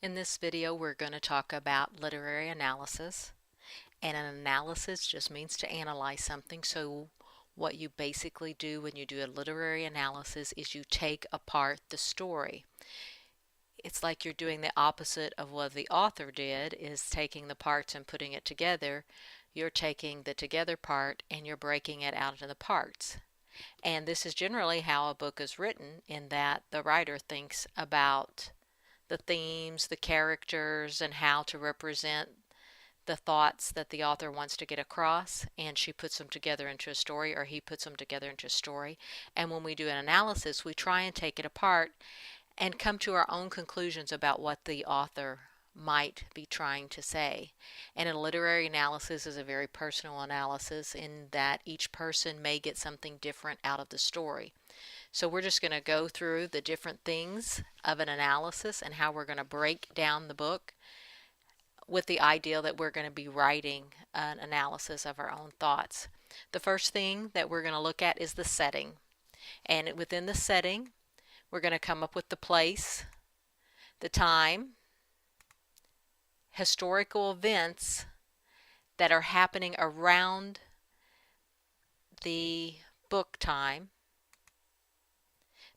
In this video, we're going to talk about literary analysis. And an analysis just means to analyze something. So what you basically do when you do a literary analysis is you take apart the story. It's like you're doing the opposite of what the author did, is taking the parts and putting it together. You're taking the together part and you're breaking it out into the parts. And this is generally how a book is written, in that the writer thinks about the themes, the characters, and how to represent the thoughts that the author wants to get across, and she puts them together into a story, or he puts them together into a story. And when we do an analysis, we try and take it apart and come to our own conclusions about what the author might be trying to say. And a literary analysis is a very personal analysis, in that each person may get something different out of the story. So we're just going to go through the different things of an analysis and how we're going to break down the book, with the idea that we're going to be writing an analysis of our own thoughts. The first thing that we're going to look at is the setting. And within the setting, we're going to come up with the place, the time, historical events that are happening around the book time,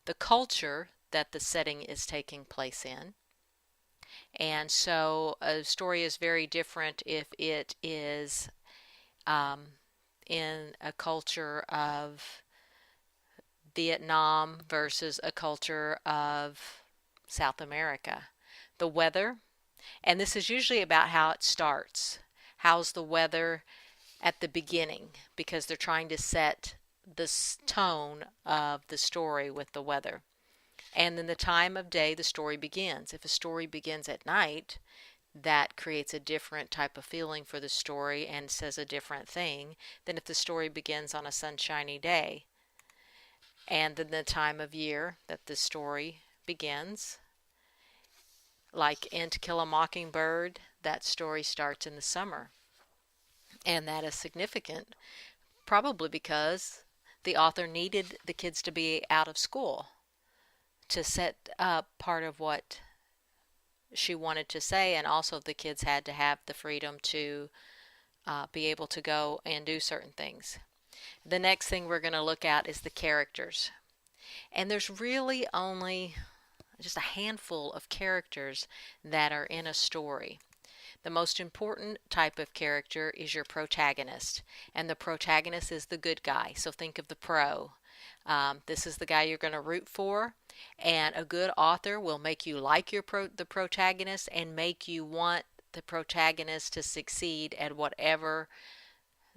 the culture that the setting is taking place in. And so a story is very different if it is in a culture of Vietnam versus a culture of South America. The weather, and this is usually about how it starts. How's the weather at the beginning? Because they're trying to set this tone of the story with the weather. And then the time of day the story begins. If a story begins at night, that creates a different type of feeling for the story and says a different thing than if the story begins on a sunshiny day. And then the time of year that the story begins, like in To Kill a Mockingbird, that story starts in the summer. And that is significant, probably because the author needed the kids to be out of school to set up part of what she wanted to say, and also the kids had to have the freedom to be able to go and do certain things. The next thing we're going to look at is the characters. And there's really only just a handful of characters that are in a story. The most important type of character is your protagonist, and the protagonist is the good guy. So think of the pro. This is the guy you're going to root for, and a good author will make you like the protagonist and make you want the protagonist to succeed at whatever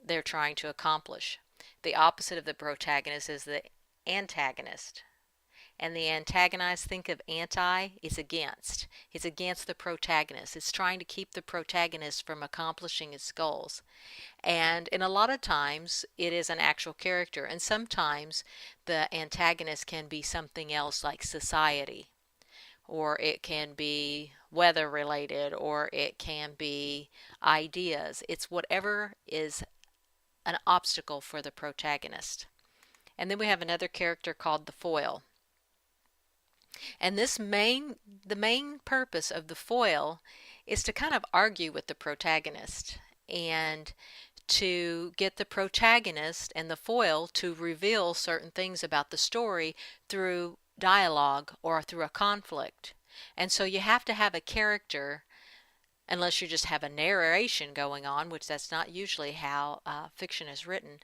they're trying to accomplish. The opposite of the protagonist is the antagonist. And the antagonist, think of anti, is against. It's against the protagonist. It's trying to keep the protagonist from accomplishing its goals. And in a lot of times, it is an actual character. And sometimes the antagonist can be something else, like society. Or it can be weather related, or it can be ideas. It's whatever is an obstacle for the protagonist. And then we have another character called the foil. And the main purpose of the foil is to kind of argue with the protagonist, and to get the protagonist and the foil to reveal certain things about the story through dialogue or through a conflict. And so you have to have a character, unless you just have a narration going on, which that's not usually how fiction is written.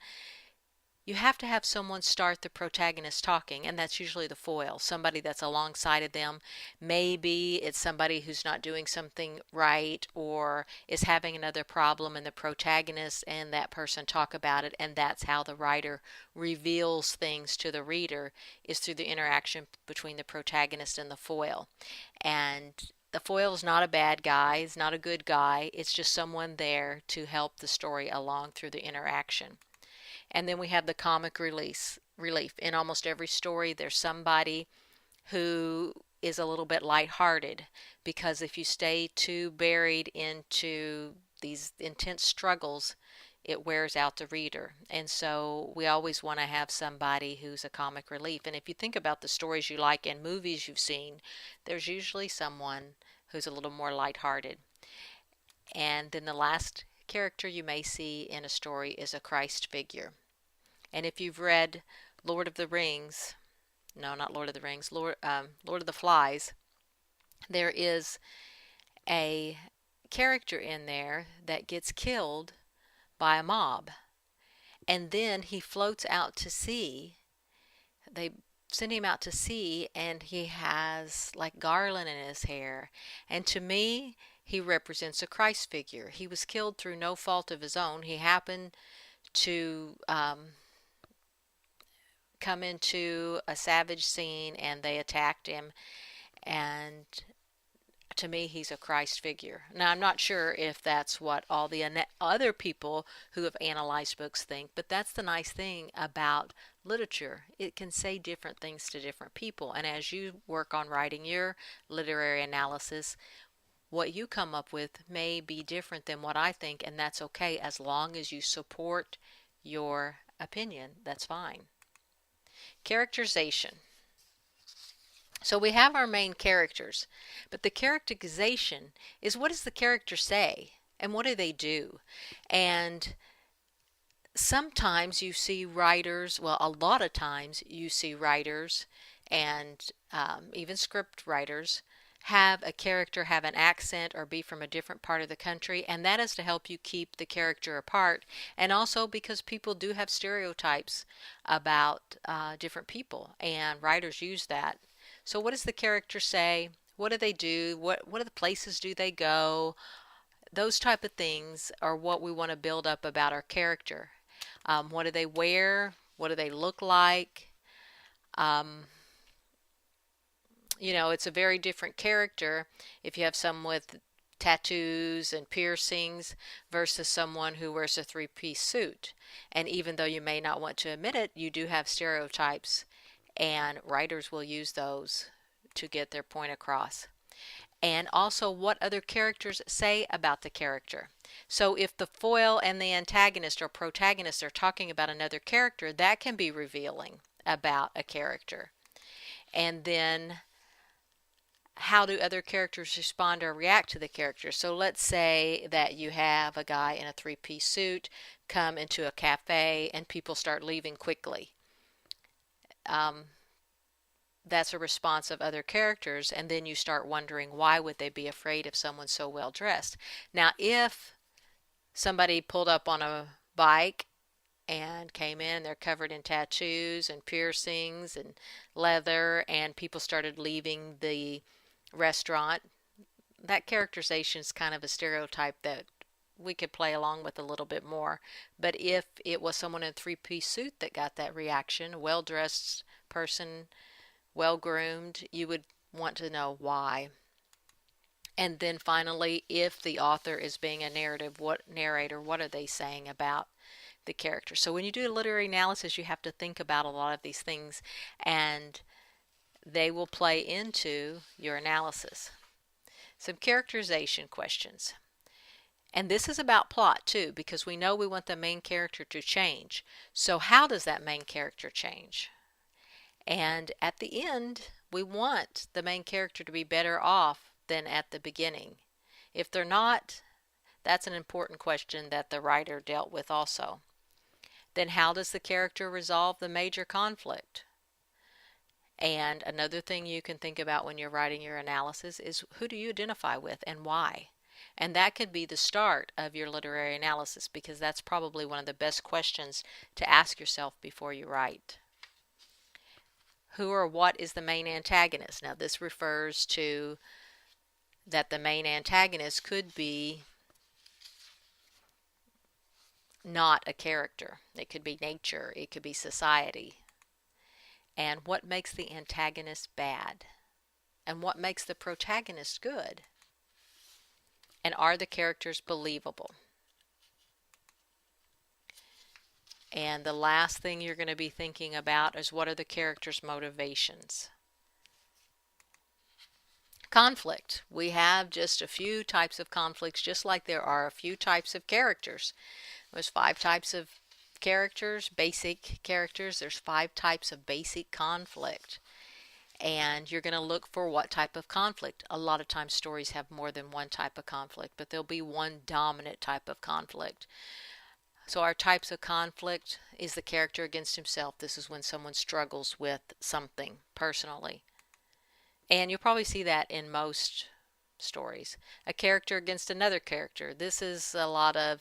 You have to have someone start the protagonist talking, and that's usually the foil, somebody that's alongside of them. Maybe it's somebody who's not doing something right, or is having another problem, and the protagonist and that person talk about it, and that's how the writer reveals things to the reader, is through the interaction between the protagonist and the foil. And the foil is not a bad guy, it's not a good guy, it's just someone there to help the story along through the interaction. And then we have the comic relief. In almost every story, there's somebody who is a little bit lighthearted, because if you stay too buried into these intense struggles, it wears out the reader. And so we always want to have somebody who's a comic relief. And if you think about the stories you like and movies you've seen, there's usually someone who's a little more lighthearted. And then the last character you may see in a story is a Christ figure. And if you've read Lord of the Rings, no, not Lord of the Rings, Lord of the Flies, there is a character in there that gets killed by a mob. And then he floats out to sea. They send him out to sea, and he has like garland in his hair. And to me, he represents a Christ figure. He was killed through no fault of his own. He happened to come into a savage scene, and they attacked him. And to me, he's a Christ figure. Now, I'm not sure if that's what all the other people who have analyzed books think, but that's the nice thing about literature. It can say different things to different people. And as you work on writing your literary analysis, what you come up with may be different than what I think, and that's okay as long as you support your opinion. That's fine. Characterization. So we have our main characters, but the characterization is, what does the character say and what do they do? And sometimes you see writers, well, a lot of times you see writers and even script writers have a character have an accent or be from a different part of the country, and that is to help you keep the character apart, and also because people do have stereotypes about different people, and writers use that. So what does the character say? What do they do? What are the places do they go? Those type of things are what we want to build up about our character. What do they wear? What do they look like? You know, it's a very different character if you have someone with tattoos and piercings versus someone who wears a three-piece suit. And even though you may not want to admit it, you do have stereotypes, and writers will use those to get their point across. And also what other characters say about the character. So if the foil and the antagonist or protagonist are talking about another character, that can be revealing about a character. And then how do other characters respond or react to the character? So let's say that you have a guy in a three-piece suit come into a cafe and people start leaving quickly. That's a response of other characters, and then you start wondering, why would they be afraid of someone so well dressed? Now, if somebody pulled up on a bike and came in, they're covered in tattoos and piercings and leather, and people started leaving the restaurant, that characterization is kind of a stereotype that we could play along with a little bit more. But if it was someone in a three-piece suit that got that reaction, a well-dressed person, well-groomed, you would want to know why. And then finally, if the author is being a narrator, what are they saying about the character? So when you do a literary analysis, you have to think about a lot of these things, and they will play into your analysis. Some characterization questions. And this is about plot too, because we know we want the main character to change. So how does that main character change? And at the end, we want the main character to be better off than at the beginning. If they're not, that's an important question that the writer dealt with also. Then how does the character resolve the major conflict? And another thing you can think about when you're writing your analysis is, who do you identify with and why? And that could be the start of your literary analysis, because that's probably one of the best questions to ask yourself before you write. Who or what is the main antagonist? Now this refers to that the main antagonist could be not a character. It could be nature, it could be society. And what makes the antagonist bad? And what makes the protagonist good? And are the characters believable? And the last thing you're going to be thinking about is, what are the characters' motivations? Conflict. We have just a few types of conflicts, just like there are a few types of characters. There's 5 types of characters, basic characters. There's 5 types of basic conflict. And you're going to look for what type of conflict. A lot of times stories have more than one type of conflict, but there'll be one dominant type of conflict. So our types of conflict is the character against himself. This is when someone struggles with something personally. And you'll probably see that in most stories. A character against another character. This is a lot of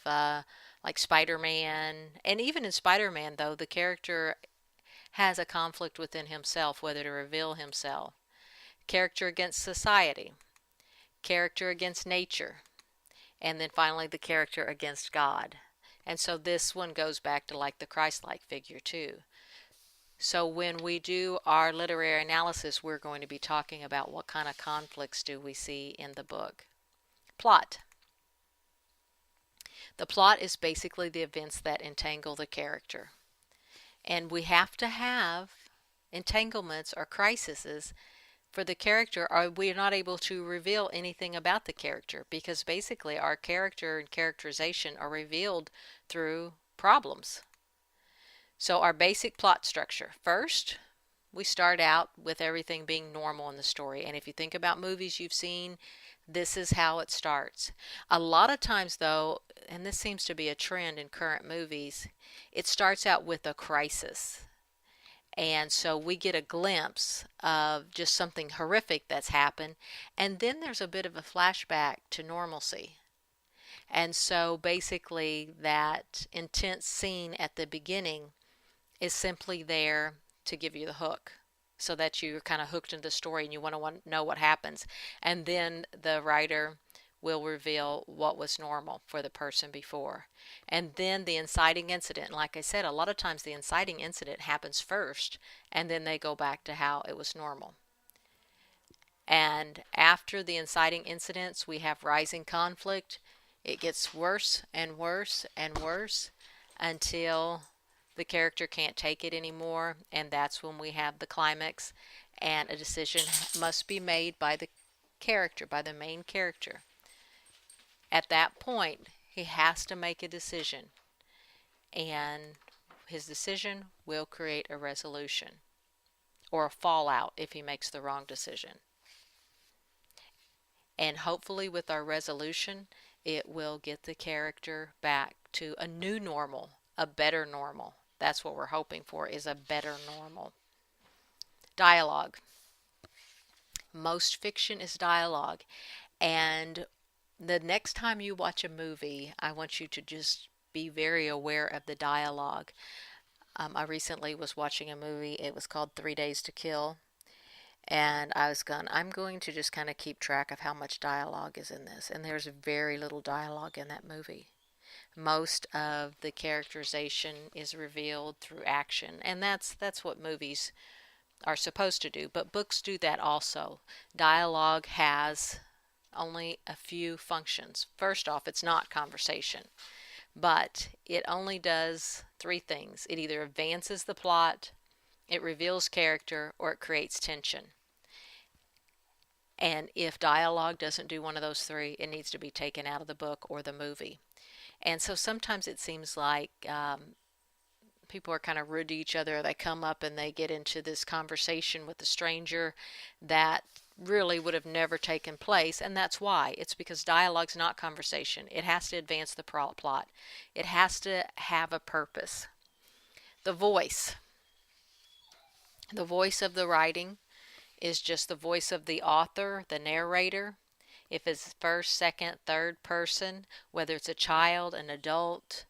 like Spider-Man. And even in Spider-Man, though, the character has a conflict within himself, whether to reveal himself. Character against society. Character against nature. And then finally the character against God. And so this one goes back to like the Christ-like figure too. So when we do our literary analysis, we're going to be talking about what kind of conflicts do we see in the book. Plot. The plot is basically the events that entangle the character. And we have to have entanglements or crises for the character, or we're not able to reveal anything about the character, because basically our character and characterization are revealed through problems. So our basic plot structure. First, we start out with everything being normal in the story. And if you think about movies you've seen, this is how it starts. A lot of times though, and this seems to be a trend in current movies, it starts out with a crisis. And so we get a glimpse of just something horrific that's happened, and then there's a bit of a flashback to normalcy. And so basically that intense scene at the beginning is simply there to give you the hook so that you're kind of hooked into the story and you want to know what happens. And then the writer will reveal what was normal for the person before. And then the inciting incident, like I said, a lot of times the inciting incident happens first and then they go back to how it was normal. And after the inciting incidents, we have rising conflict. It gets worse and worse and worse until the character can't take it anymore, and that's when we have the climax, and a decision must be made by the character, by the main character. At that point, he has to make a decision, and his decision will create a resolution or a fallout if he makes the wrong decision. And hopefully with our resolution, it will get the character back to a new normal, a better normal. That's what we're hoping for, is a better normal. Dialogue. Most fiction is dialogue. And the next time you watch a movie, I want you to just be very aware of the dialogue. I recently was watching a movie. It was called 3 Days to Kill. And I'm going to just kind of keep track of how much dialogue is in this. And there's very little dialogue in that movie. Most of the characterization is revealed through action, and that's what movies are supposed to do, but books do that also. Dialogue has only a few functions. First off, it's not conversation, but it only does three things. It either advances the plot, it reveals character, or it creates tension. And if dialogue doesn't do one of those three, it needs to be taken out of the book or the movie. And so sometimes it seems like people are kind of rude to each other. They come up and they get into this conversation with a stranger that really would have never taken place. And that's why. It's because dialogue's not conversation. It has to advance the plot. It has to have a purpose. The voice. The voice of the writing is just the voice of the author, the narrator. If it's first, second, third person, whether it's a child, an adult.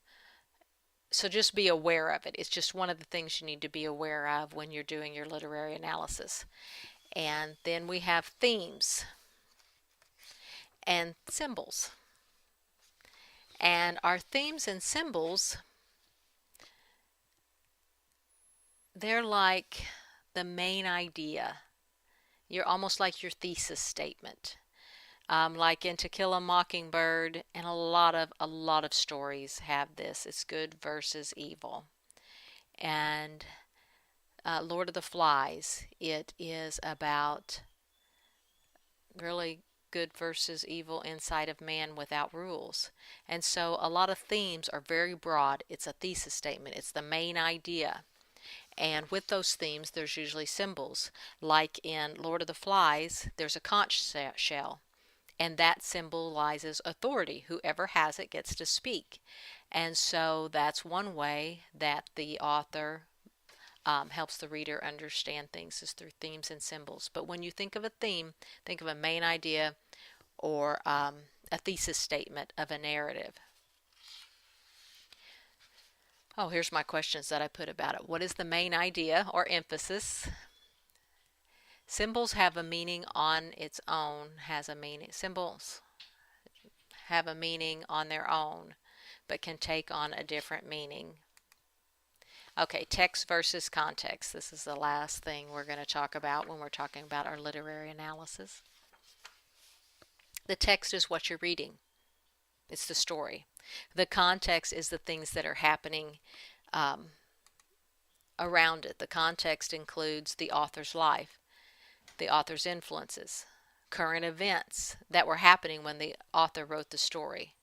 So just be aware of it. It's just one of the things you need to be aware of when you're doing your literary analysis. And then we have themes and symbols. And our themes and symbols, they're like the main idea. You're almost like your thesis statement. Like in To Kill a Mockingbird, and a lot of stories have this. It's good versus evil. And Lord of the Flies, it is about really good versus evil inside of man without rules. And so a lot of themes are very broad. It's a thesis statement. It's the main idea. And with those themes, there's usually symbols. Like in Lord of the Flies, there's a conch shell, and that symbolizes authority. Whoever has it gets to speak. And so that's one way that the author helps the reader understand things, is through themes and symbols. But when you think of a theme, think of a main idea or a thesis statement of a narrative. Oh, here's my questions that I put about it. What is the main idea or emphasis? Symbols have a meaning on its own, has a meaning. Symbols have a meaning on their own, but can take on a different meaning. Okay, text versus context. This is the last thing we're going to talk about when we're talking about our literary analysis. The text is what you're reading. It's the story. The context is the things that are happening around it. The context includes the author's life, the author's influences, current events that were happening when the author wrote the story,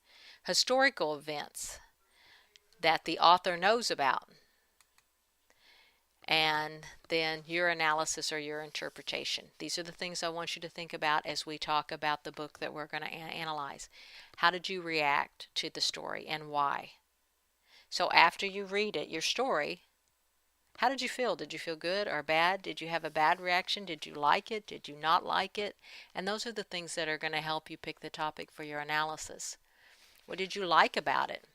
historical events that the author knows about, and then your analysis or your interpretation. These are the things I want you to think about as we talk about the book that we're going to analyze. How did you react to the story and why? So after you read it, your story, how did you feel? Did you feel good or bad? Did you have a bad reaction? Did you like it? Did you not like it? And those are the things that are going to help you pick the topic for your analysis. What did you like about it?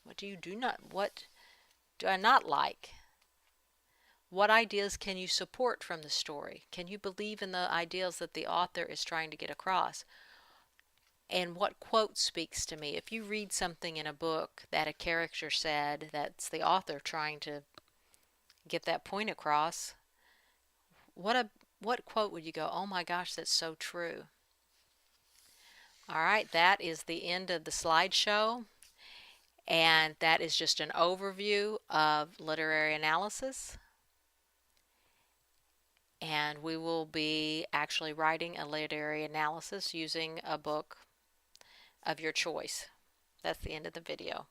What do I not like? What ideas can you support from the story? Can you believe in the ideas that the author is trying to get across? And what quote speaks to me? If you read something in a book that a character said, that's the author trying to get that point across, what quote would you go, oh my gosh, that's so true? All right, that is the end of the slideshow, and that is just an overview of literary analysis. And we will be actually writing a literary analysis using a book of your choice. That's the end of the video.